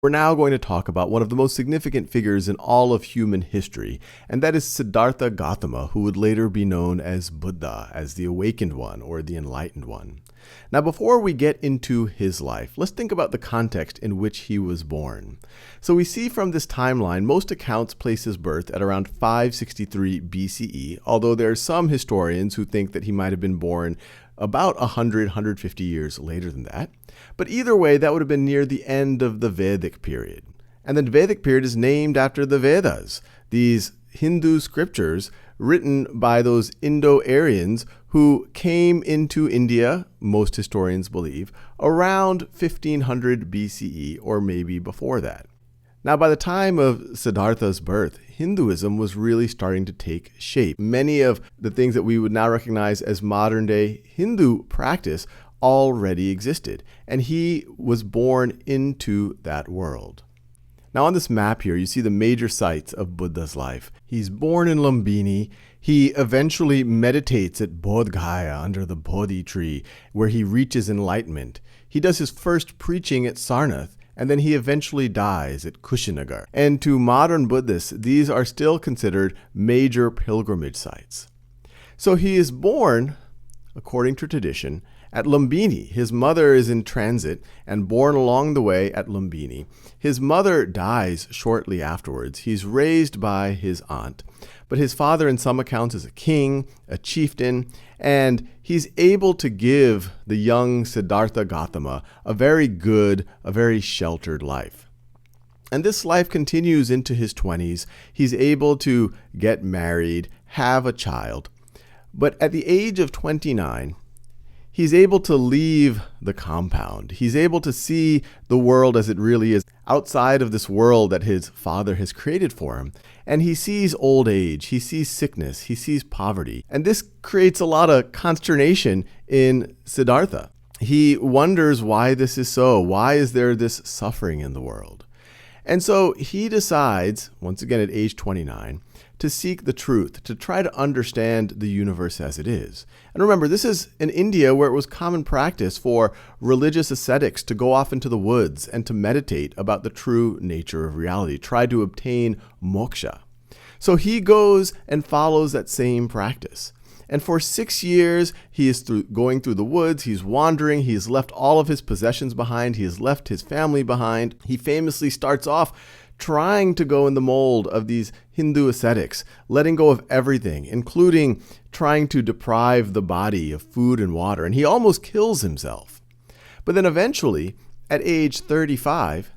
We're now going to talk about one of the most significant figures in all of human history, and that is Siddhartha Gautama, who would later be known as Buddha, as the awakened one or the enlightened one. Now, before we get into his life, let's think about the context in which he was born. So we see from this timeline, most accounts place his birth at around 563 BCE, although there are some historians who think that he might have been born about 150 years later than that. But either way, that would have been near the end of the Vedic period. And the Vedic period is named after the Vedas, these Hindu scriptures written by those Indo-Aryans who came into India, most historians believe, around 1500 BCE or maybe before that. Now, by the time of Siddhartha's birth, Hinduism was really starting to take shape. Many of the things that we would now recognize as modern-day Hindu practice already existed, and he was born into that world. Now, on this map here, you see the major sites of Buddha's life. He's born in Lumbini. He eventually meditates at Bodh Gaya under the Bodhi tree, where he reaches enlightenment. He does his first preaching at Sarnath, and then he eventually dies at Kushinagar. And to modern Buddhists, these are still considered major pilgrimage sites. So he is born, according to tradition, at Lumbini. His mother is in transit and born along the way at Lumbini. His mother dies shortly afterwards. He's raised by his aunt. But his father, in some accounts, is a king, a chieftain, and he's able to give the young Siddhartha Gautama a very good, a very sheltered life. And this life continues into his 20s. He's able to get married, have a child. But at the age of 29, he's able to leave the compound. He's able to see the world as it really is, outside of this world that his father has created for him. And he sees old age, he sees sickness, he sees poverty. And this creates a lot of consternation in Siddhartha. He wonders why this is so. Why is there this suffering in the world? And so he decides, once again at age 29, to seek the truth, to try to understand the universe as it is. And remember, this is in India where it was common practice for religious ascetics to go off into the woods and to meditate about the true nature of reality, try to obtain moksha. So he goes and follows that same practice. And for 6 years, he is going through the woods, he's wandering, he has left all of his possessions behind, he has left his family behind. He famously starts off trying to go in the mold of these Hindu ascetics, letting go of everything, including trying to deprive the body of food and water, and he almost kills himself. But then eventually, at age 35,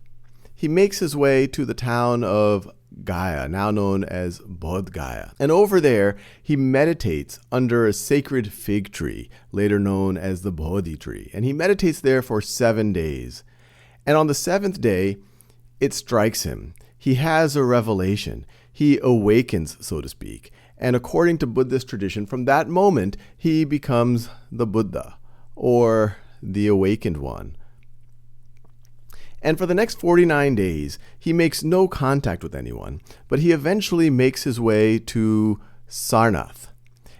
he makes his way to the town of Gaya, now known as Bodh Gaya. And over there, he meditates under a sacred fig tree, later known as the Bodhi tree. And he meditates there for 7 days. And on the 7th day, it strikes him. He has a revelation. He awakens, so to speak. And according to Buddhist tradition, from that moment, he becomes the Buddha, or the awakened one. And for the next 49 days, he makes no contact with anyone, but he eventually makes his way to Sarnath.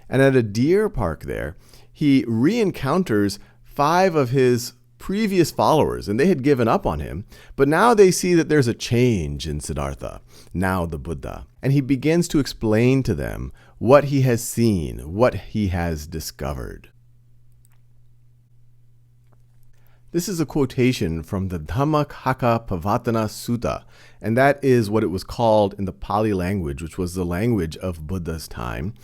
And at a deer park there, he re-encounters 5 of his previous followers, and they had given up on him, but now they see that there's a change in Siddhartha, now the Buddha. And he begins to explain to them what he has seen, what he has discovered. This is a quotation from the Dhammacakkappavattana Sutta, and that is what it was called in the Pali language, which was the language of Buddha's time.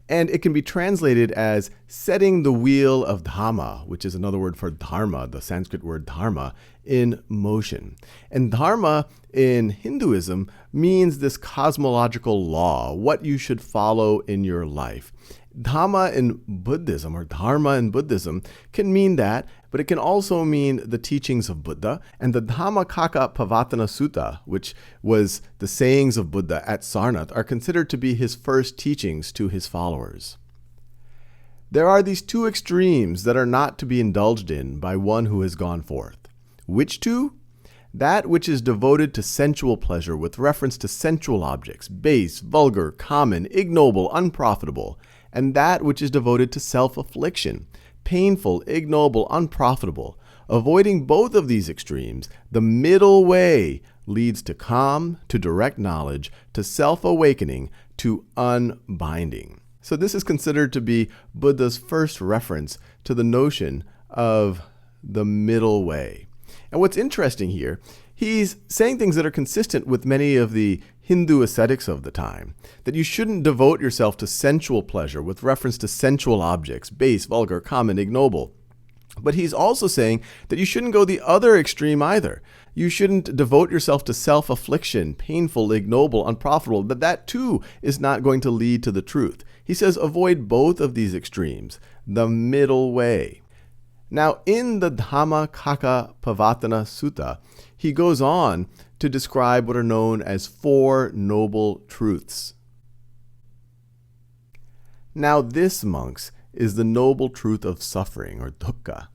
And it can be translated as setting the wheel of Dhamma, which is another word for dharma, the Sanskrit word dharma, in motion. And dharma in Hinduism means this cosmological law, what you should follow in your life. Dhamma in Buddhism, or dharma in Buddhism, can mean that, but it can also mean the teachings of Buddha. And the Dhammacakkappavattana Sutta, which was the sayings of Buddha at Sarnath, are considered to be his first teachings to his followers. There are these 2 extremes that are not to be indulged in by one who has gone forth. Which 2? That which is devoted to sensual pleasure with reference to sensual objects, base, vulgar, common, ignoble, unprofitable, and that which is devoted to self-affliction, painful, ignoble, unprofitable. Avoiding both of these extremes, the middle way, leads to calm, to direct knowledge, to self-awakening, to unbinding. So this is considered to be Buddha's first reference to the notion of the middle way. And what's interesting here, he's saying things that are consistent with many of the Hindu ascetics of the time, that you shouldn't devote yourself to sensual pleasure with reference to sensual objects, base, vulgar, common, ignoble. But he's also saying that you shouldn't go the other extreme either. You shouldn't devote yourself to self-affliction, painful, ignoble, unprofitable, that too is not going to lead to the truth. He says avoid both of these extremes, the middle way. Now, in the Dhammacakkappavattana Sutta, he goes on to describe what are known as 4 noble truths. Now, this, monks, is the noble truth of suffering, or dukkha.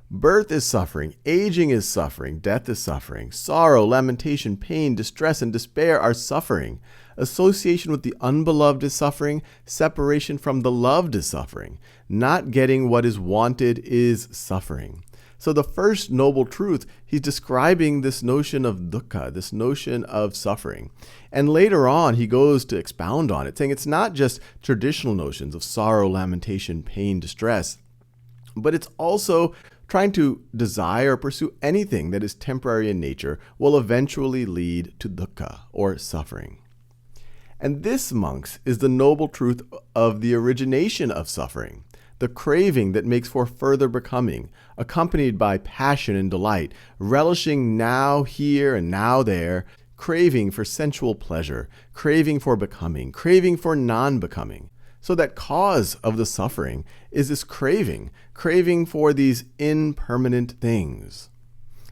Birth is suffering, aging is suffering, death is suffering, sorrow, lamentation, pain, distress, and despair are suffering. Association with the unbeloved is suffering, separation from the loved is suffering. Not getting what is wanted is suffering. So the first noble truth, he's describing this notion of dukkha, this notion of suffering. And later on, he goes to expound on it, saying it's not just traditional notions of sorrow, lamentation, pain, distress, but it's also trying to desire or pursue anything that is temporary in nature will eventually lead to dukkha, or suffering. And this, monks, is the noble truth of the origination of suffering, the craving that makes for further becoming, accompanied by passion and delight, relishing now here and now there, craving for sensual pleasure, craving for becoming, craving for non-becoming. So that cause of the suffering is this craving for these impermanent things.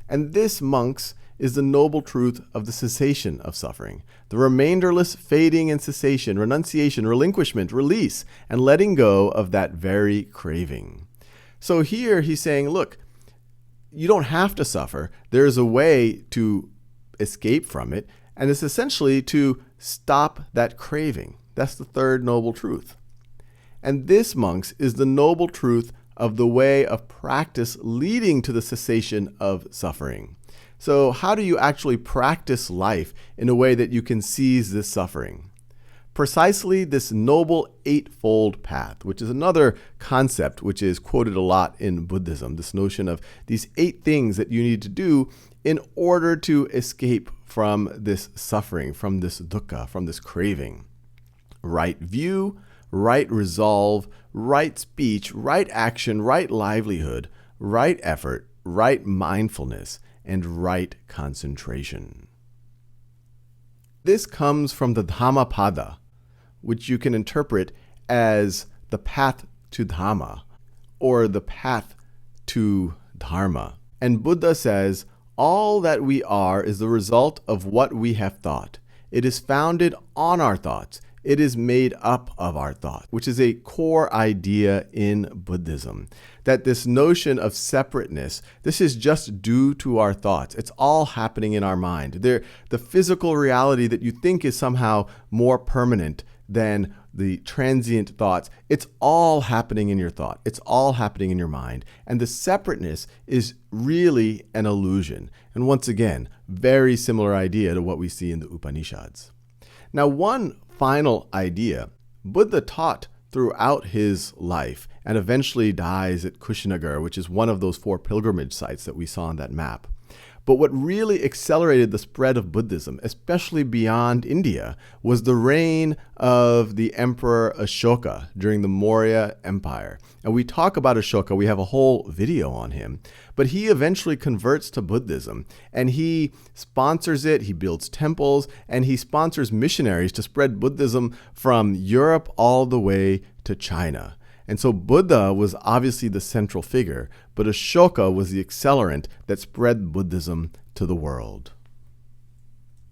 And this, monks, is the noble truth of the cessation of suffering, the remainderless fading and cessation, renunciation, relinquishment, release, and letting go of that very craving. So here he's saying, look, you don't have to suffer. There's a way to escape from it, and it's essentially to stop that craving. That's the third noble truth. And this, monks, is the noble truth of the way of practice leading to the cessation of suffering. So how do you actually practice life in a way that you can seize this suffering? Precisely this noble eightfold path, which is another concept which is quoted a lot in Buddhism, this notion of these 8 things that you need to do in order to escape from this suffering, from this dukkha, from this craving. Right view, right resolve, right speech, right action, right livelihood, right effort, right mindfulness, and right concentration. This comes from the Dhammapada, which you can interpret as the path to Dhamma, or the path to Dharma. And Buddha says, all that we are is the result of what we have thought. It is founded on our thoughts. It is made up of our thought, which is a core idea in Buddhism, that this notion of separateness, this is just due to our thoughts. It's all happening in our mind. The physical reality that you think is somehow more permanent than the transient thoughts, it's all happening in your thought. It's all happening in your mind. And the separateness is really an illusion. And once again, very similar idea to what we see in the Upanishads. Now, one final idea Buddha taught throughout his life and eventually dies at Kushinagar, which is one of those 4 pilgrimage sites that we saw on that map. But what really accelerated the spread of Buddhism, especially beyond India, was the reign of the Emperor Ashoka during the Maurya Empire. And we talk about Ashoka, we have a whole video on him. But he eventually converts to Buddhism, and he sponsors it, he builds temples, and he sponsors missionaries to spread Buddhism from Europe all the way to China. And so Buddha was obviously the central figure, but Ashoka was the accelerant that spread Buddhism to the world.